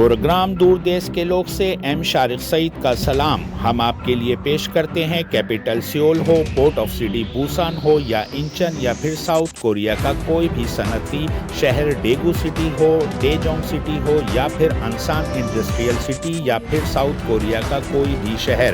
Programme دور دیس کے لوگ سے ایم شارق سعید کا سلام. ہم آپ کے لیے پیش کرتے ہیں کیپٹل سیول ہو، پورٹ آف سٹی بوسان ہو یا انچن یا پھر ساؤتھ کوریا کا کوئی بھی صنعتی شہر، ڈیگو سٹی ہو، ڈیجونگ سٹی ہو یا پھر انسان انڈسٹریل سٹی یا پھر ساؤتھ کوریا کا کوئی بھی شہر.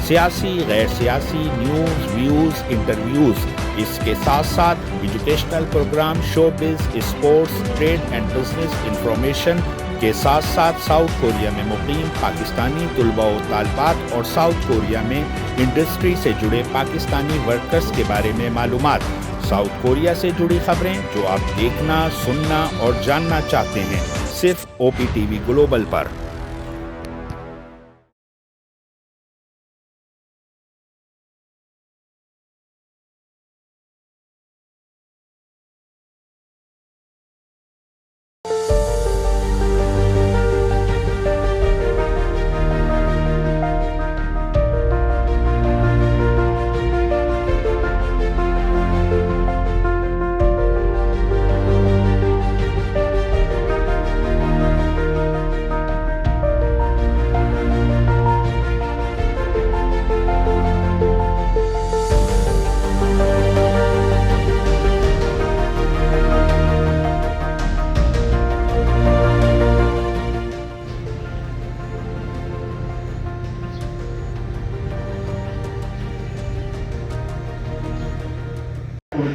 سیاسی، غیر سیاسی، نیوز، ویوز، انٹرویوز، اس کے ساتھ ساتھ educational programme, show biz, sports, trade and business information کے ساتھ ساتھ ساؤتھ کوریا میں مقیم پاکستانی طلباء و طالبات اور ساؤتھ کوریا میں انڈسٹری سے جڑے پاکستانی ورکرز کے بارے میں معلومات. ساؤتھ کوریا سے جڑی خبریں جو آپ دیکھنا، سننا اور جاننا چاہتے ہیں، صرف O P T V global پر.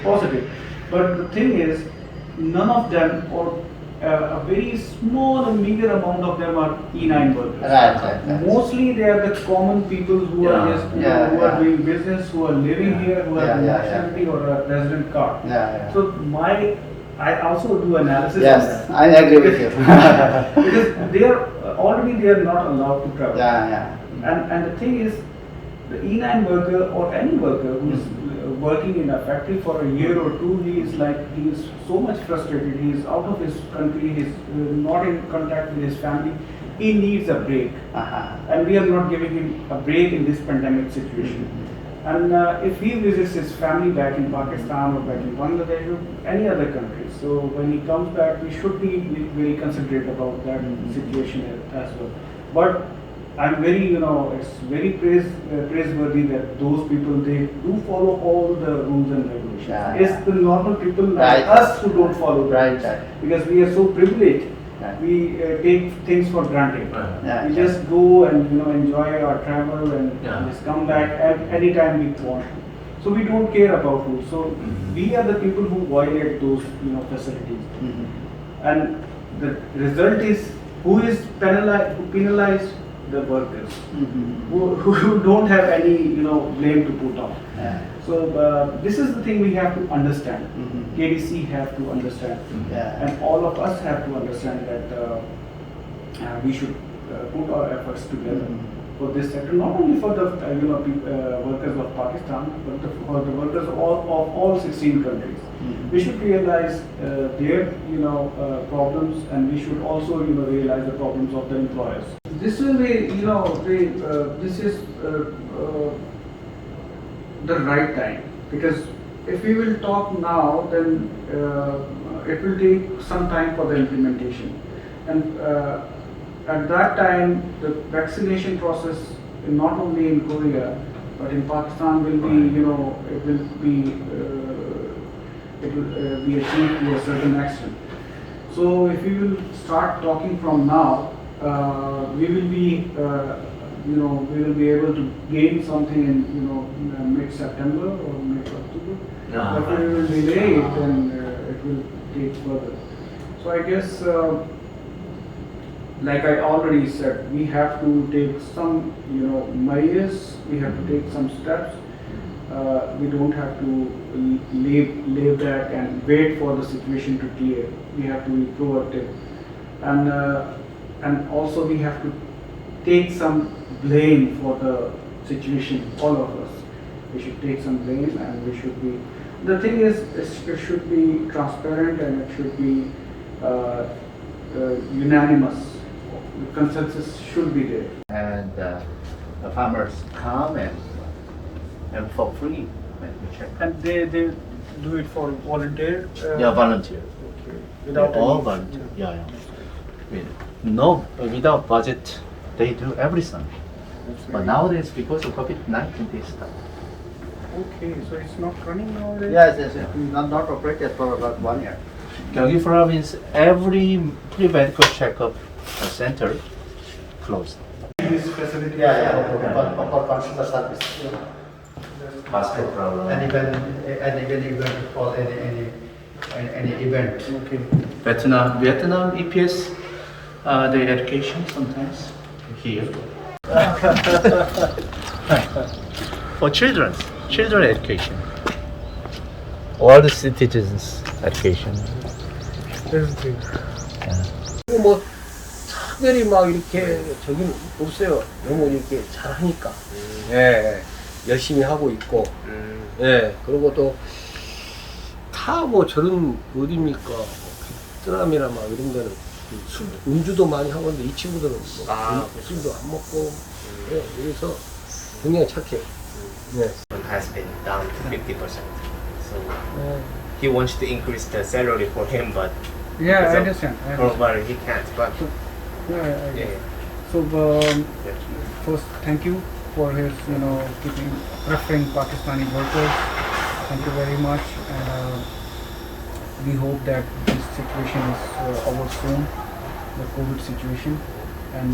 Positive, but the thing is, none of them, or a very small and meager amount of them are E9 workers. Right. Mostly they are the common people who are just who are doing business, who are living here, who have nationality or a resident card. So I also do analysis on that. Yes, I agree with you. Because they are already they are not allowed to travel. And the thing is, the E9 worker or any worker who is working in a factory for a year or two, he is so much frustrated. He is out of his country. He is not in contact with his family. He needs a break, and we are not giving him a break in this pandemic situation. And if he visits his family back in Pakistan or back in Bangladesh or any other country, so when he comes back, we should be very considerate about that situation as well. But I'm very, it's very praiseworthy that those people, they do follow all the rules and regulations. It's the normal people like us who don't follow that. Because we are so privileged. We take things for granted. We just go and enjoy our travel and just come back at any time we want. So we don't care about rules. So we are the people who violate those facilities. And the result is, who is penalized? The workers who don't have any blame to put on. So this is the thing we have to understand. KDC have to understand, and all of us have to understand that we should put our efforts together for this sector, not only for the workers of Pakistan, but for the workers of all 16 countries. We should realize their problems, and we should also realize the problems of the employers. This will be this is the right time, because if we will talk now, then it will take some time for the implementation, and at that time the vaccination process, not only in Korea but in Pakistan, will be it will be achieved to a certain extent. So if we will start talking from now, we will be able to gain something in mid-September or mid-October. But if we will delay it, then it will take further. So I guess, like I already said, we have to take some measures. We have to take some steps. We don't have to lay back and wait for the situation to clear. We have to be proactive, and also we have to take some blame for the situation. All of us, we should take some blame, and we should be. The thing is, it should be transparent, and it should be unanimous. The consensus should be there. And the farmers come and for free. And they do it for volunteer. Volunteer. Without all any- volunteer. Yeah. without budget, they do everything. But nowadays, because of COVID-19, they stop. Okay, so it's not running nowadays? Yes. Not operated for about 1 year. Gyeonggi province, every pre-medical checkup center closed. This facility? For consumer service. Hospital problem. And even event for any event. Okay. Vietnam EPS, the education sometimes here. For children education. All the citizens education. 뭐 특별히 막 이렇게 저긴 없어요. 너무 이렇게 잘하니까. 예, 열심히 하고 있고. 예, 그리고 또 다 뭐 저런 어디입니까? 베트남이나 막 이런 데는 술, 음주도 많이 하고 있는데 이 친구들은 뭐 술도 안 먹고. 예, 그래서 굉장히 착해요. 네. Has been down to 50%. So he wants to increase the salary for him, but Yeah, because I of understand. coronavirus he can't. But Yeah. yeah, So first, thank you for his, keeping preferring Pakistani workers. Thank you very much, and we hope that this situation is over soon, the COVID situation, and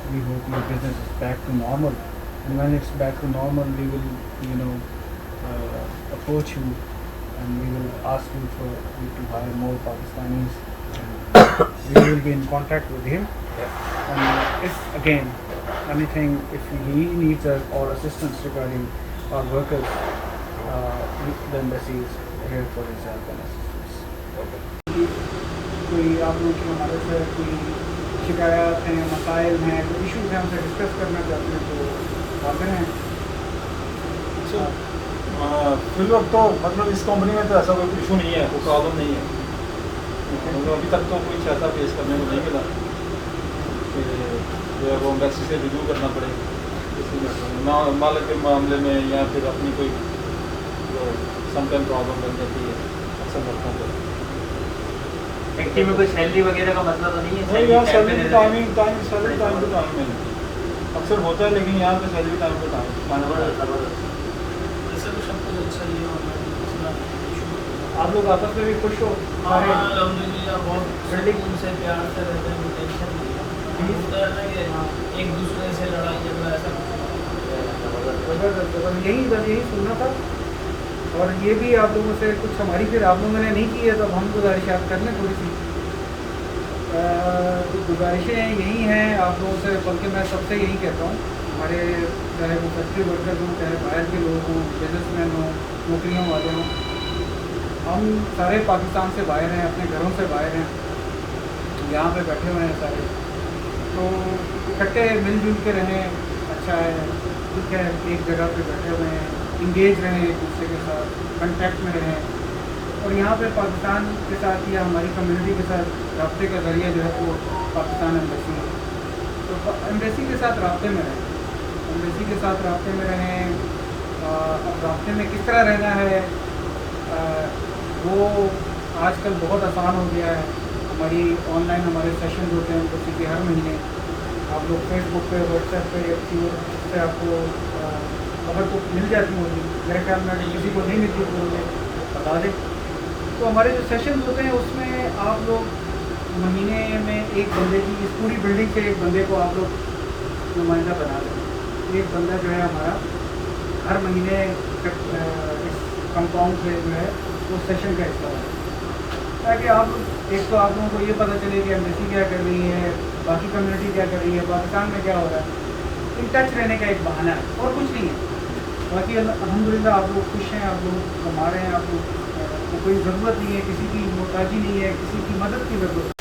we hope your business is back to normal. And when it's back to normal, we will, approach you, and we will ask you to hire more Pakistanis. We will be in contact with him, and if again anything, if he needs or assistance regarding our workers, the embassy is here for his help and assistance. कोई आप लोगों की हमारे से कोई शिकायत हैं, मसाइल हैं, कोई इशूज़ हैं, हमसे डिस्कस करना चाहते हैं तो आते हैं। फिल वक्त तो मतलब इस कंपनी में तो ऐसा कोई इशू नहीं है, कोई प्रॉब्लम नहीं है। मतलब अभी तक तो कुछ ऐसा फेस करने को नहीं मिला कि जो है वो एम्बेसी से रिव्यू करना पड़े किसी ना मालिक के मामले में, या फिर अपनी कोई जो समटाइम प्रॉब्लम बन जाती है अक्सर वर्कों को। फैक्ट्री में कोई सैलरी वगैरह का मसला तो नहीं है? नहीं, यहाँ सैलरी टाइम टू टाइम है, अक्सर होता है, लेकिन यहाँ पे सैलरी टाइम टू टाइम। आप लोग आपस में भी खुश हो? अल्हम्दुलिल्लाह बहुत बिल्डिंग उनसे प्यार से रहते हैं, टेंशन नहीं है, एक दूसरे से लड़ाई झगड़ा ऐसा यही सुनना था। और ये भी आप लोगों से कुछ हमारी फिर आप लोगों ने नहीं की है, तो अब हम गुजारिशात कर लें थोड़ी सी। गुजारिशें यही हैं आप लोगों से, बल्कि मैं सबसे यही कहता हूँ, हमारे चाहे वो फैक्ट्री वर्कर हों, चाहे बाहर के लोग हों, बिजनेसमैन हों, नौकरियों वाले हों, हम सारे पाकिस्तान से बाहर हैं, अपने घरों से बाहर हैं, यहाँ पे बैठे हुए हैं सारे, तो इकट्ठे मिलजुल के रहें, अच्छा है, ठीक है, एक जगह पे बैठे हुए हैं, इंगेज रहें एक दूसरे के साथ, कंटेक्ट में रहें, और यहाँ पे पाकिस्तान के साथ या हमारी कम्युनिटी के साथ रब्ते का ज़रिया जो है वो पाकिस्तान एम्बेसी है, तो एम्बेसी के साथ रब्ते में रहें, एम्बेसी के साथ रब्ते में रहें। अब रब्ते में किस तरह रहना है वो आजकल बहुत आसान हो गया है। हमारी ऑनलाइन हमारे सेशन होते हैं एम्बेसी के हर महीने, आप लोग फेसबुक पे, व्हाट्सएप पे या किसी और से आपको खबर तो मिल जाती होगी, मेरे ख्याल में अगर किसी को नहीं मिलती तो मुझे बता दें। तो हमारे जो सेशन होते हैं उसमें आप लोग महीने में एक बंदे की, इस पूरी बिल्डिंग से एक बंदे को आप लोग नुमाइंदा बना दें। एक बंदा जो है हमारा हर महीने इस कंपाउंड से जो है वो सेशन का हिस्सा है, ताकि आप एक तो आप लोगों को ये पता चले कि एम्बेसी क्या कर रही है, बाकी कम्युनिटी क्या कर रही है, पाकिस्तान में क्या हो रहा है, इन टच रहने का एक बहाना है और कुछ नहीं है। बाकी अल्हम्दुलिल्लाह आप लोग खुश हैं, आप लोग कमा रहे हैं, आप लोग को कोई ज़रूरत नहीं है, किसी की मोहताजी नहीं है, किसी की मदद की ज़रूरत है।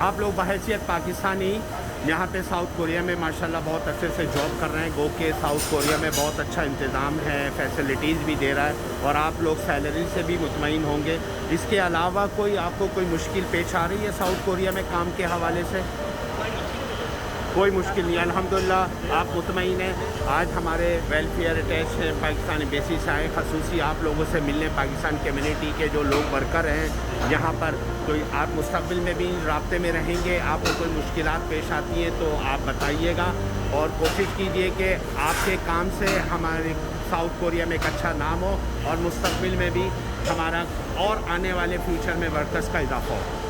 आप लोग बहैसियत पाकिस्तानी यहाँ पे साउथ कोरिया में माशाल्लाह बहुत अच्छे से जॉब कर रहे हैं, गो के साउथ कोरिया में बहुत अच्छा इंतज़ाम है, फैसिलिटीज़ भी दे रहा है और आप लोग सैलरी से भी मुतमईन होंगे। इसके अलावा कोई आपको कोई मुश्किल पेश आ रही है साउथ कोरिया में काम के हवाले से? कोई मुश्किल नहीं, अल्हम्दुलिल्लाह आप मुतमईन हैं। आज हमारे वेलफेयर अटैच पाकिस्तानी बेसिस आए खसूसी आप लोगों से मिलने, पाकिस्तान कम्युनिटी के जो लोग वर्कर हैं यहाँ पर, तो आप मुस्तक़बिल में भी राब्ते में रहेंगे। आपको कोई मुश्किलात पेश आती हैं तो आप बताइएगा और कोशिश कीजिए कि आपके काम से हमारे साउथ कोरिया में एक अच्छा नाम हो और मुस्तक़बिल में भी हमारा और आने वाले फ्यूचर में वर्कर्स का इजाफा हो।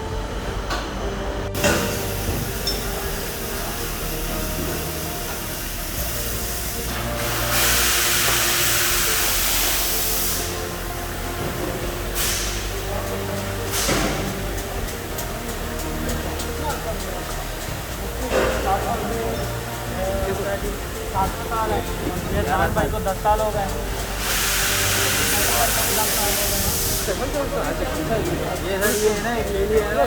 भाई को 10 साल हो गए। ये ना एक लेडी है ना,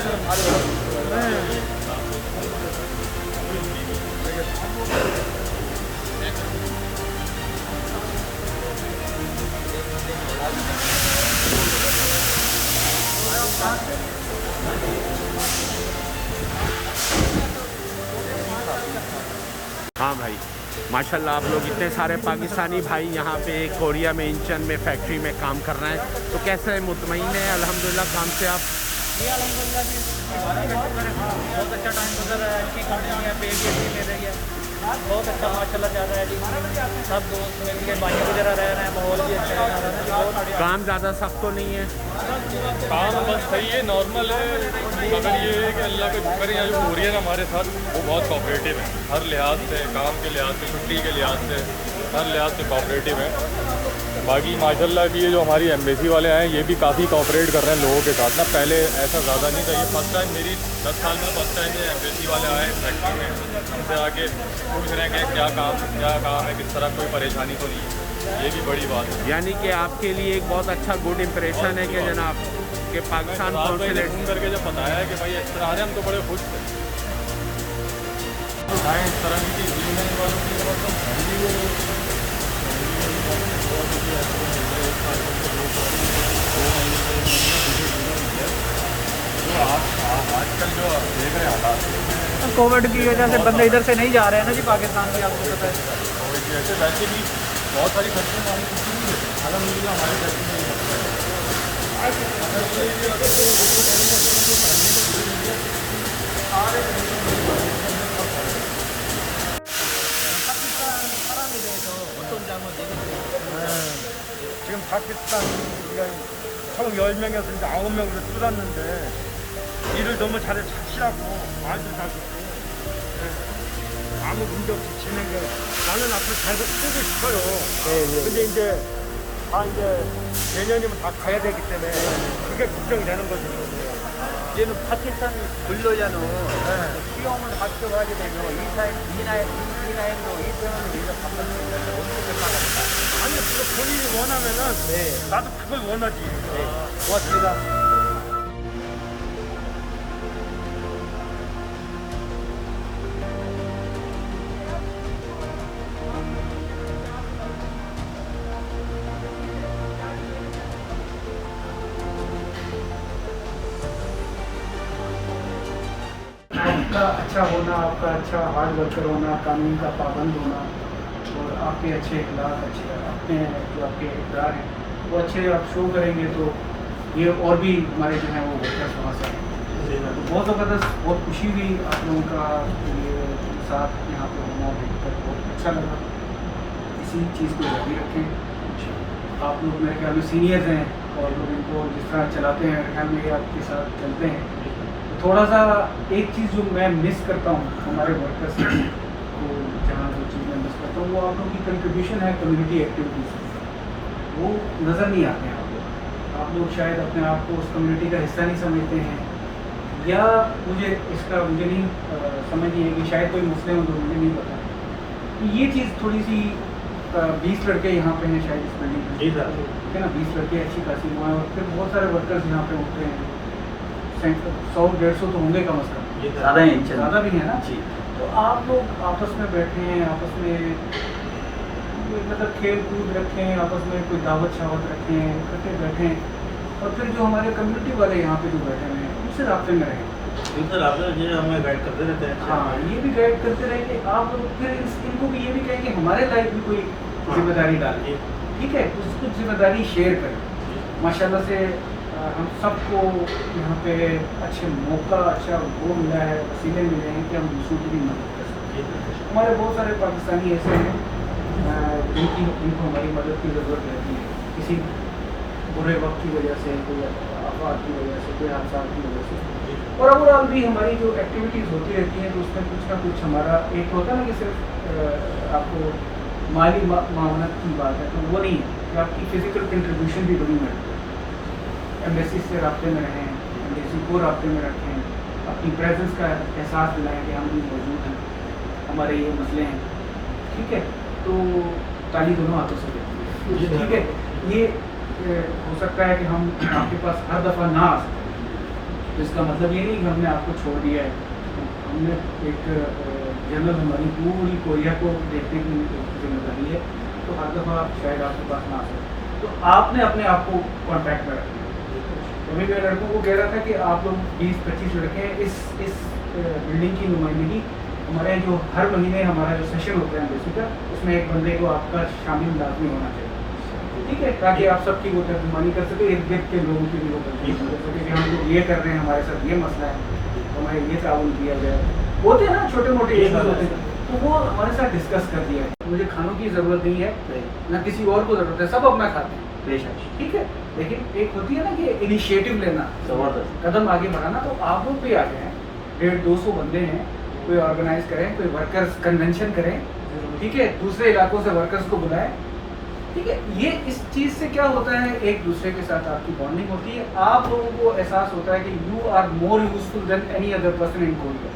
हाँ भाई माशाल्लाह आप लोग इतने सारे पाकिस्तानी भाई यहाँ पे कोरिया में इंचन में फैक्ट्री में काम कर रहे हैं, तो कैसे मुतमईन है अल्हम्दुलिल्लाह काम से आप? जी अल्हम्दुलिल्लाह जी, बहुत अच्छा टाइम गुजर रहा है। अच्छी कंपनी है, पे भी ले रही है, बहुत अच्छा माशाल्लाह चल रहा है जी। सब दोस्त मिल के भाई वगैरह रह रहे हैं, माहौल भी अच्छा है, बहुत बढ़िया। काम ज़्यादा सख्त तो नहीं है? काम बस सही है, नॉर्मल है, मगर ये है कि अल्लाह का शुक्र है यहाँ जो कोरियन हमारे साथ वो बहुत कोऑपरेटिव है, हर लिहाज से, काम के लिहाज से, छुट्टी के लिहाज से, हर लिहाज से कोऑपरेटिव है। बाकी माशाल्लाह की ये जो हमारी एम्बेसी वाले हैं ये भी काफ़ी कोऑपरेट कर रहे हैं लोगों के साथ ना, पहले ऐसा ज़्यादा नहीं था। ये फर्स्ट टाइम मेरी 10 साल में फर्स्ट टाइम ये एम्बेसी वाले आए फैक्ट्री में, हमसे आके पूछ रहे हैं कि क्या काम है, किस तरह कोई परेशानी तो नहीं है, ये भी बड़ी बात है। यानी कि आपके लिए एक बहुत अच्छा गुड इम्प्रेशन है कि जनाब कि पाकिस्तान कॉन्सुलेट फोन करके जब बताया है कि भाई इस तरह आ रहे हैं, हम तो बड़े खुश थे। इस तरह की आजकल जो देख रहे हैं हालात, कोविड की वजह से बंदे इधर से नहीं जा रहे हैं ना जी पाकिस्तान की, आपको पता है। कोविड की वजह से वैसे भी बहुत सारी फैक्ट्री हमारी छुट्टी हुई है, अलहमदुलिल्लाह हमारी फैक्ट्री नहीं 지금 파키스탄 총 10명에서 이제 9명으로 줄었는데 일을 너무 잘하시라고 말도 잘 듣고 아무 문제 없이 진행해. 나는 앞으로 잘 쓰고 싶어요. 근데 이제 이제 내년이면 다 가야 되기 때문에 그게 걱정이 되는 거죠. 얘는 파키스탄 근로자는 수용을 합격하게 되면 이나인으로 이편으로 위해서 바꿨습니다. 어떻게 바꿨을까? 아니 그거 본인이 원하면은 나도 그걸 원하지. 고맙습니다. आपका अच्छा होना, आपका अच्छा हार्ड वर्कर होना, कानून का पाबंद होना और आपके अच्छे इखलाक, अच्छे अपने जो आपके इक़दार हैं वो अच्छे आप शो करेंगे तो ये और भी हमारे जो हैं वो वर्कर्स वहाँ से तो बहुत ज़बरदस्त, बहुत खुशी हुई आप लोगों का ये साथ यहाँ पे होना देखकर बहुत अच्छा लगा। इसी चीज़ को जारी रखें। आप लोग मेरे ख्याल में सीनियर्स हैं और लोग इनको जिस तरह चलाते हैं, ख्याल में आपके साथ चलते हैं। थोड़ा सा एक चीज़ जो मैं मिस करता हूँ हमारे वर्कर्स को, जहाँ जो चीज़ मैं मिस करता हूँ वो आप लोगों की कंट्रीब्यूशन है कम्युनिटी एक्टिविटीज़, वो नज़र नहीं आते हैं आप लोग शायद अपने आप को उस कम्युनिटी का हिस्सा नहीं समझते हैं, या मुझे नहीं समझ नहीं है कि शायद कोई मसले हो जो मुझे नहीं पता। ये चीज़ थोड़ी सी 20 लड़के यहाँ पे हैं शायद इस बिल्डिंग में, ठीक है ना, 20 लड़के अच्छी खासी वहाँ, और फिर बहुत सारे वर्कर्स यहाँ पे होते हैं, 100-150 तो होंगे कम अज़ कम। ज़्यादा हैं, ज़्यादा भी हैं ना जी। तो आप लोग आपस में बैठे हैं, आपस में मतलब खेल कूद रखें, आपस में कोई दावत शावत रखें, इकट्ठे बैठें, और फिर जो हमारे कम्युनिटी वाले यहाँ पे जो बैठे हुए हैं उनसे राब्ते में रहें। सर आप ये हमें गाइड करते रहते हैं। हाँ, ये भी गाइड करते रहेंगे आप लोग, फिर इनको भी ये भी कहेंगे हमारे लाइफ भी कोई जिम्मेदारी डालिए, ठीक है, कुछ जिम्मेदारी शेयर करें। माशाल्लाह से हम सबको यहाँ पे अच्छे मौका, अच्छा वो मिला है, वसीले मिले हैं कि हम दूसरों की भी मदद कर सकते हैं। हमारे बहुत सारे पाकिस्तानी ऐसे हैं जिनको हमारी मदद की ज़रूरत रहती है, किसी बुरे वक्त की वजह से, कोई आफत की वजह से, कोई हादसा की वजह से, और ओवरऑल भी हमारी जो एक्टिविटीज़ होती रहती हैं तो उसमें कुछ ना कुछ हमारा एक होता है ना कि सिर्फ आपको माली मामलत की बात है, तो वो नहीं है कि आपकी फ़िज़िकल कंट्रीब्यूशन भी बड़ी मिलती है। एम्बेसी से राब्ते में रहें, एम्बेसी को राब्ते में रखें, अपनी प्रेजेंस का एहसास दिलाएं कि हम भी मौजूद हैं, हमारे ये मसले हैं, ठीक है। तो ताली दोनों हाथों से देती है, ठीक है। ये हो सकता है कि हम आपके पास हर दफ़ा ना आ सकें, तो इसका मतलब ये नहीं कि हमने आपको छोड़ दिया है। हमने एक जनरल हमारी पूरी कोरिया को देखने की जिम्मेदारी है, तो हर दफ़ा शायद आपके पास ना आ सके, तो आपने अपने आप को कॉन्टैक्ट में रखना। अभी मैं लड़कों को कह रहा था कि आप लोग 20-25 लड़के हैं, इस बिल्डिंग की नुमाइंदगी हमारे जो हर महीने हमारा जो सेशन होता है एम्बेसी का, उसमें एक बंदे को आपका शामिल लाजमी होना चाहिए, ठीक है, ताकि आप सबकी वो तर्जुमानी कर सके, इर्द गिर्द के लोगों की भी वो तर्जुमानी कर सके कि हम लोग ये कर रहे हैं, हमारे साथ ये मसला है, हमें ये ताउन किया गया। होते हैं ना छोटे मोटे इश्यूज होते हैं, तो वो हमारे साथ डिस्कस कर दिया है। मुझे खानों की ज़रूरत नहीं है, ना किसी और को ज़रूरत है, सब अपना खाते हैं, ठीक है। लेकिन एक होती है ना कि इनिशिएटिव लेना, कदम आगे बढ़ाना, तो आप लोग भी आगे हैं, 150-200 बंदे हैं, कोई ऑर्गेनाइज करें, कोई वर्कर्स कन्वेंशन करें, ठीक है, दूसरे इलाकों से वर्कर्स को बुलाएं, ठीक है। ये इस चीज़ से क्या होता है, एक दूसरे के साथ आपकी बॉन्डिंग होती है, आप लोगों को एहसास होता है कि you are more useful than any other person in Korea,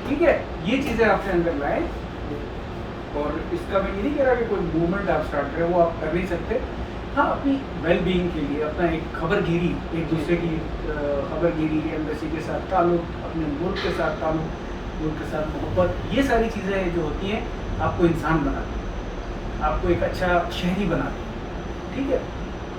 ठीक है। ये चीज़ें आपसे अंदर लाएं, और इसका मैं ये नहीं कह रहा कि कोई मूवमेंट आप स्टार्ट करें, वो आप कर नहीं सकते। हाँ, अपनी वेल बीइंग के लिए अपना एक खबरगिरी, एक दूसरे की खबरगिरी, एम्बेसी के साथ ताल्लुक, अपने मुल्क के साथ ताल्लुक, मुल्क के साथ मोहब्बत, ये सारी चीज़ें जो होती हैं आपको इंसान बनाती हैं, आपको एक अच्छा शहरी बनाती हैं, ठीक है।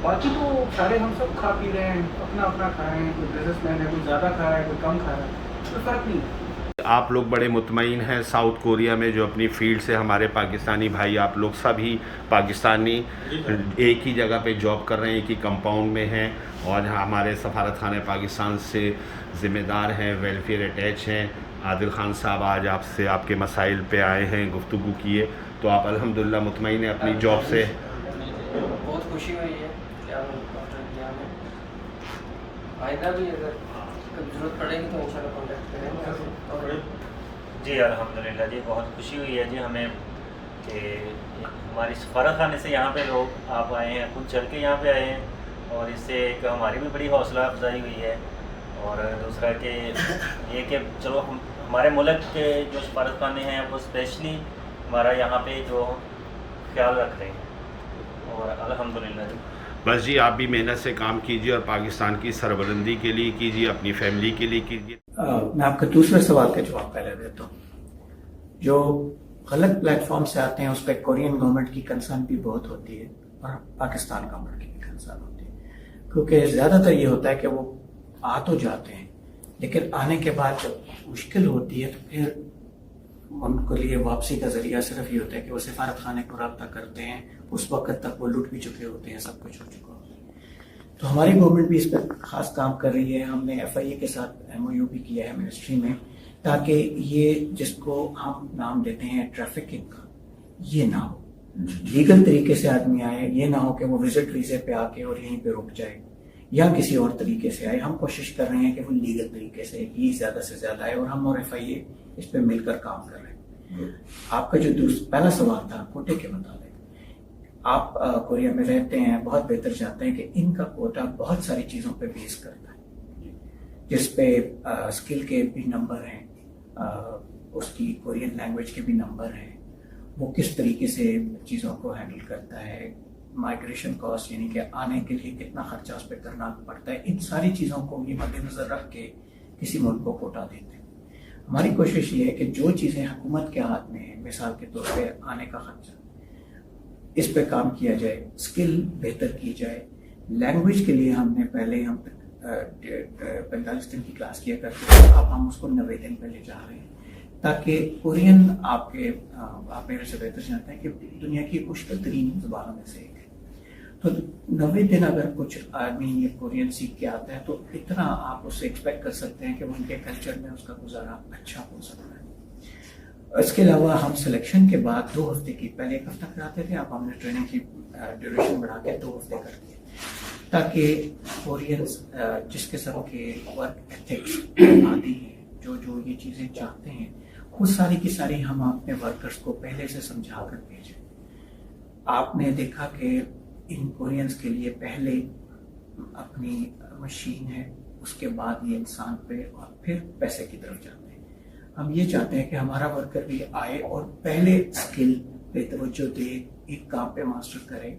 बाकी तो सारे हम सब खा पी रहे हैं, अपना अपना खा रहे हैं, कोई बिजनेसमैन है, कोई ज़्यादा खा रहा है, कोई कम खा रहा है, कोई फ़र्क नहीं है। आप लोग बड़े मुतमईन हैं साउथ कोरिया में जो अपनी फील्ड से हमारे पाकिस्तानी भाई आप लोग सभी पाकिस्तानी एक ही जगह पे जॉब कर रहे हैं, एक ही कंपाउंड में हैं, और हमारे सफारत खाने पाकिस्तान से ज़िम्मेदार हैं, वेलफेयर अटैच हैं। आदिल खान साहब आज आपसे आपके मसाइल पे आए हैं, गुफ्तगू किए, तो आप अल्हम्दुलिल्लाह मुतमईन हैं अपनी जॉब से? बहुत खुशी हुई है आइंदा भी अगर कभी ज़रूरत पड़ेगी तो इंशाल्लाह कॉन्टैक्ट करेंगे। जी अल्हम्दुलिल्लाह जी, बहुत खुशी हुई है जी हमें कि हमारी सफारत खाने से यहाँ पे लोग आप आए हैं, खुद चल के यहाँ पे आए हैं, और इससे एक हमारी भी बड़ी हौसला अफजाई हुई है। और दूसरा कि ये कि चलो हमारे मुल्क के जो सफारत खाने हैं वो स्पेशली हमारा यहाँ पे जो ख्याल रख रहे हैं, और अल्हम्दुलिल्लाह जी। बस जी, आप भी मेहनत से काम कीजिए और पाकिस्तान की सरबलंदी के लिए कीजिए, अपनी फैमिली के लिए कीजिए। मैं आपका दूसरे सवाल का जवाब पहले देता हूँ। जो गलत प्लेटफॉर्म से आते हैं उस पर कोरियन गवर्नमेंट की कंसर्न भी बहुत होती है, और पाकिस्तान गवर्नमेंट की भी कंसर्न होती है, क्योंकि ज़्यादातर ये होता है कि वो आ तो जाते हैं, लेकिन आने के बाद जब मुश्किल होती है तो फिर उनके लिए वापसी का जरिया सिर्फ ये होता है कि वो सफारत खाने को रब्ता करते हैं, उस वक्त तक वो लुट भी चुके होते हैं, सब कुछ हो चुका होता है। तो हमारी गवर्नमेंट भी इस पर खास काम कर रही है। हमने FIA के साथ MOU भी किया है मिनिस्ट्री में, ताकि ये जिसको हम नाम देते हैं ट्रैफिकिंग का, ये ना हो, लीगल तरीके से आदमी आए, ये ना हो कि वो विजिट वीजे पे आके और यहीं पे रुक जाए या किसी और तरीके से आए। हम कोशिश कर रहे हैं कि वो लीगल तरीके से ही ज़्यादा से ज़्यादा आए, और हम और FIA इस पर मिलकर काम कर रहे हैं। आपका जो पहला सवाल था कोटे के मुताबिक, आप कोरिया में रहते हैं, बहुत बेहतर जानते हैं कि इनका कोटा बहुत सारी चीज़ों पे बेस करता है, जिसपे स्किल के भी नंबर हैं, उसकी कोरियन लैंग्वेज के भी नंबर हैं, वो किस तरीके से चीज़ों को हैंडल करता है, माइग्रेशन कॉस्ट यानी कि आने के लिए कितना खर्चा उस पर करना पड़ता है, इन सारी चीज़ों को ये मद्देनजर रख के किसी मुल्क को कोटा देते हैं। हमारी कोशिश ये है कि जो चीज़ें हुकूमत के हाथ में है, मिसाल के तौर पे आने का खर्चा, इस पे काम किया जाए, स्किल बेहतर की जाए। लैंग्वेज के लिए हमने पहले हम 45 दिन की क्लास किया करते थे, अब हम उसको 90 दिन पे ले जा रहे हैं, ताकि कोरियन आप मेरे से बेहतर जानते हैं कि दुनिया की मुश्किल तरीन ज़ुबानों में से एक है। तो 90 दिन अगर कुछ आदमी ये कोरियन सीख के आता है तो इतना आप उससे एक्सपेक्ट कर सकते हैं कि उनके कल्चर में उसका गुजारा अच्छा हो सकता है। इसके अलावा हम सिलेक्शन के बाद 2 हफ्ते की, पहले 1 हफ्ता कराते थे, अब हमने ट्रेनिंग की ड्यूरेशन बढ़ा के 2 हफ्ते कर दिए, ताकि कोरियंस जिस किस्म के वर्क एथिक्स आती हैं, जो ये चीज़ें चाहते हैं, वो सारी की सारी हम अपने वर्कर्स को पहले से समझा कर भेजें। आपने देखा कि इन कोरियंस के लिए पहले अपनी मशीन है, उसके बाद ये इंसान पे और फिर पैसे की तरफ जाते हैं। हम ये चाहते हैं कि हमारा वर्कर भी आए और पहले स्किल पे तवज्जो दे, एक काम पे मास्टर करे,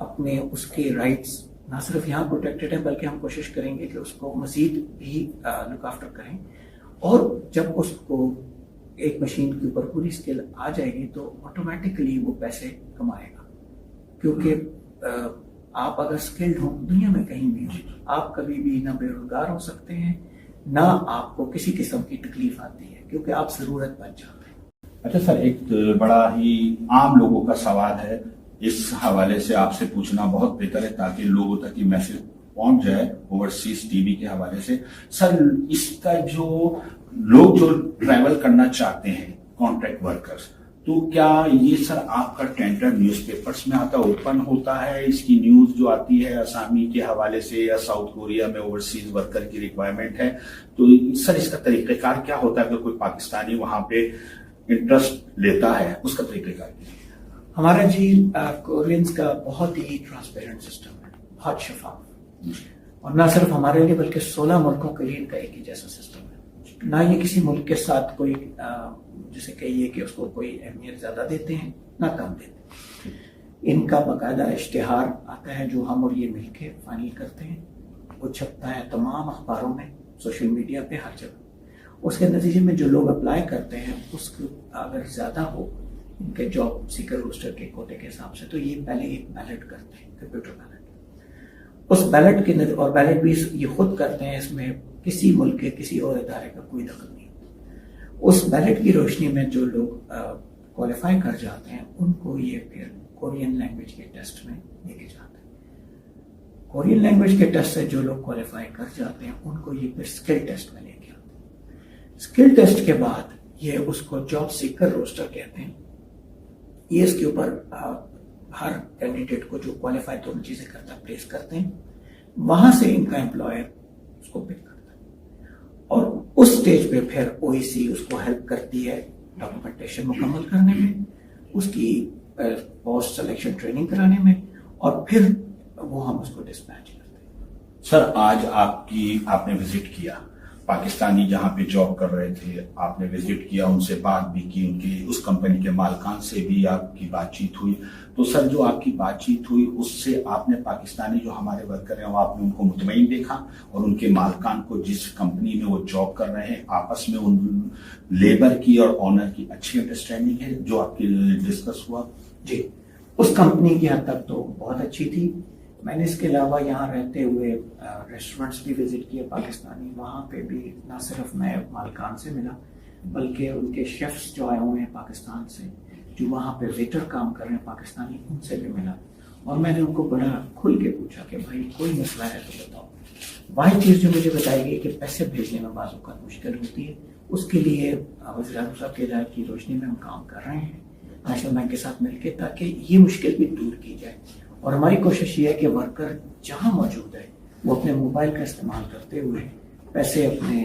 अपने उसके राइट्स ना सिर्फ यहाँ प्रोटेक्टेड है बल्कि हम कोशिश करेंगे कि उसको मजीद भी लुक आफ्टर करें। और जब उसको एक मशीन के ऊपर पूरी स्किल आ जाएगी तो ऑटोमेटिकली वो पैसे कमाएगा, क्योंकि आप अगर स्किल्ड हो दुनिया में कहीं भी हो, आप कभी भी ना बेरोजगार हो सकते हैं, ना आपको किसी किस्म की तकलीफ आती है, क्योंकि आप ज़रूरत बन जाते हैं। अच्छा सर, एक बड़ा ही आम लोगों का सवाल है, इस हवाले से आपसे पूछना बहुत बेहतर है ताकि लोगों तक ये मैसेज पहुंच जाए ओवरसीज टीवी के हवाले से। सर, इसका जो लोग जो ट्रैवल करना चाहते हैं, कॉन्ट्रैक्ट वर्कर्स, तो क्या ये सर आपका टेंडर न्यूज़पेपर्स में आता, ओपन होता है? इसकी न्यूज जो आती है असामी के हवाले से या साउथ कोरिया में ओवरसीज वर्कर की रिक्वायरमेंट है, तो सर इसका तरीक़ेकार क्या होता है? अगर कोई पाकिस्तानी वहां पे इंटरेस्ट लेता है, उसका तरीक़ेकार क्या है? हमारा जी कोरियंस का बहुत ही ट्रांसपेरेंट सिस्टम है, बहुत शफाफ, और ना सिर्फ हमारे लिए बल्कि 16 मुल्कों के लिए इनका एक ही जैसा सिस्टम है। ना ये किसी मुल्क के साथ कोई जैसे कहिए कि उसको कोई अहमियत ज्यादा देते हैं, ना कम देते हैं। इनका बाकायदा इश्तिहार आता है जो हम और ये मिलके फाइनल करते हैं, वो छपता है तमाम अखबारों में, सोशल मीडिया पे, हर जगह। उसके नतीजे में जो लोग अप्लाई करते हैं उसको अगर ज्यादा हो इनके जॉब सीकर रोस्टर के कोटे के हिसाब से, तो ये पहले एक बैलेट करते हैं, कंप्यूटर बैलेट। उस बैलेट के और बैलेट भी ये खुद करते हैं, इसमें किसी मुल्क के किसी और इदारे का कोई दखल नहीं होता। उस बैलेट की रोशनी में जो लोग क्वालिफाई कर जाते हैं उनको ये फिर कोरियन लैंग्वेज के टेस्ट में लेके जाते हैं। कोरियन लैंग्वेज के टेस्ट से जो लोग क्वालिफाई कर जाते हैं उनको ये फिर स्किल टेस्ट में लेके आते हैं। स्किल टेस्ट के बाद ये उसको जॉब सीकर रोस्टर कहते हैं। ये इसके ऊपर हर कैंडिडेट को जो क्वालिफाई दोनों चीजें करता है प्लेस करते हैं, वहां से इनका एम्प्लॉयर उसको पिक करता है और उस स्टेज पे फिर ओईसी उसको हेल्प करती है डॉक्यूमेंटेशन मुकम्मल करने में, उसकी पोस्ट सिलेक्शन ट्रेनिंग कराने में, और फिर वो हम उसको डिस्पैच करते हैं। सर, आज आपने विजिट किया, पाकिस्तानी जहां पे जॉब कर रहे थे, आपने विजिट किया, उनसे बात भी की, उनकी उस कंपनी के मालकान से भी आपकी बातचीत हुई। तो सर, जो आपकी बातचीत हुई उससे आपने पाकिस्तानी जो हमारे वर्कर हैं आपने उनको मुतमईन देखा, और उनके मालकान को जिस कंपनी में वो जॉब कर रहे हैं आपस में उन लेबर की और ऑनर की अच्छी अंडरस्टैंडिंग है जो आपकी डिस्कस हुआ? जी, उस कंपनी की हद तक तो बहुत अच्छी थी। मैंने इसके अलावा यहाँ रहते हुए रेस्टोरेंट्स भी विजिट किए पाकिस्तानी, वहाँ पे भी ना सिर्फ मैं मालिकान से मिला बल्कि उनके शेफ्स जो आए हुए हैं पाकिस्तान से, जो वहाँ पे वेटर काम कर रहे हैं पाकिस्तानी, उनसे भी मिला और मैंने उनको बड़ा खुल के पूछा कि भाई कोई मसला है तो बताओ। वही चीज़ जो मुझे बताई गई कि पैसे भेजने में बाज़ औक़ात मुश्किल होती है, उसके लिए वज़ीर आज़म साहब की हिदायत की रोशनी में हम काम कर रहे हैं नेशनल बैंक के साथ मिलकर, ताकि ये मुश्किल भी दूर की जाए। और हमारी कोशिश ये है कि वर्कर जहां मौजूद है वो अपने मोबाइल का इस्तेमाल करते हुए पैसे अपने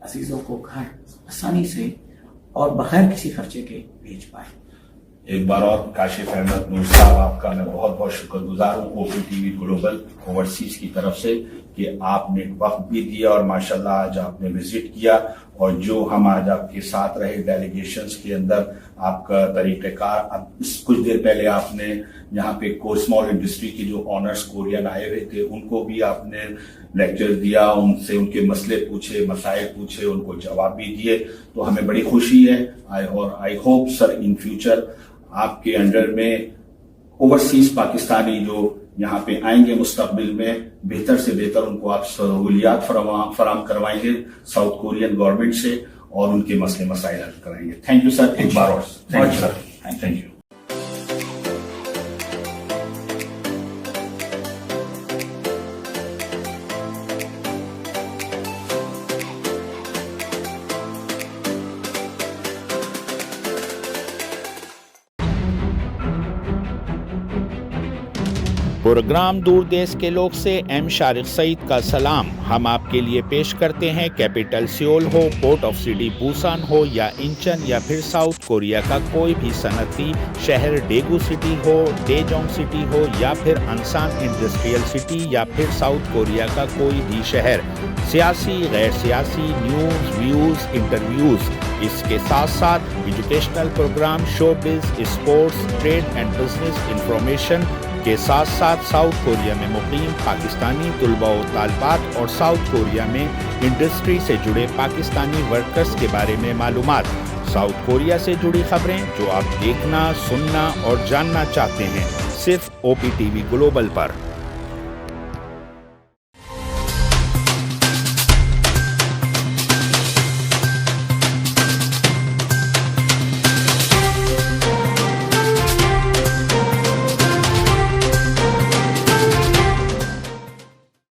अजीजों को घर आसानी से और बगैर किसी खर्चे के भेज पाए। एक बार और काशिफ अहमद नूर साहब, आपका मैं बहुत बहुत शुक्रगुजार हूँ ओपन टीवी ग्लोबल ओवरसीज की तरफ से कि आपने वक्त भी दिया और माशाल्लाह आज आपने विजिट किया اور جو ہم آج آپ کے ساتھ رہے ڈیلیگیشنز کے اندر آپ کا طریقہ کار، اب کچھ دیر پہلے آپ نے یہاں پہ اسمال انڈسٹری کی جو آنرز کورین آئے ہوئے تھے ان کو بھی آپ نے لیکچر دیا، ان سے ان کے مسئلے پوچھے، مسائل پوچھے، ان کو جواب بھی دیے، تو ہمیں بڑی خوشی ہے. اور I hope sir in future آپ کے انڈر میں اوورسیز پاکستانی جو یہاں پہ آئیں گے مستقبل میں بہتر سے بہتر ان کو آپ سہولیات فراہم کروائیں گے ساؤتھ کورین گورنمنٹ سے اور ان کے مسئلے مسائل حل کرائیں گے. تھینک یو سر ایک بار اور. Thank you sir. Thank you. Programme دور دیس کے لوگ سے ایم شارق سعید کا سلام. ہم آپ کے لیے پیش کرتے ہیں کیپٹل سیول ہو، پورٹ آف سٹی بوسان ہو یا انچن یا پھر ساؤتھ کوریا کا کوئی بھی صنعتی شہر، ڈیگو سٹی ہو، ڈیجونگ سٹی ہو یا پھر انسان انڈسٹریل سٹی یا پھر ساؤتھ کوریا کا کوئی بھی شہر. سیاسی، غیر سیاسی، نیوز، ویوز، انٹرویوز، اس کے ساتھ ساتھ educational programme, show biz, sports, trade and business information کے ساتھ ساتھ ساؤتھ کوریا میں مقیم پاکستانی طلباء و طالبات اور ساؤتھ کوریا میں انڈسٹری سے جڑے پاکستانی ورکرز کے بارے میں معلومات. ساؤتھ کوریا سے جڑی خبریں جو آپ دیکھنا، سننا اور جاننا چاہتے ہیں، صرف OP TV گلوبل پر.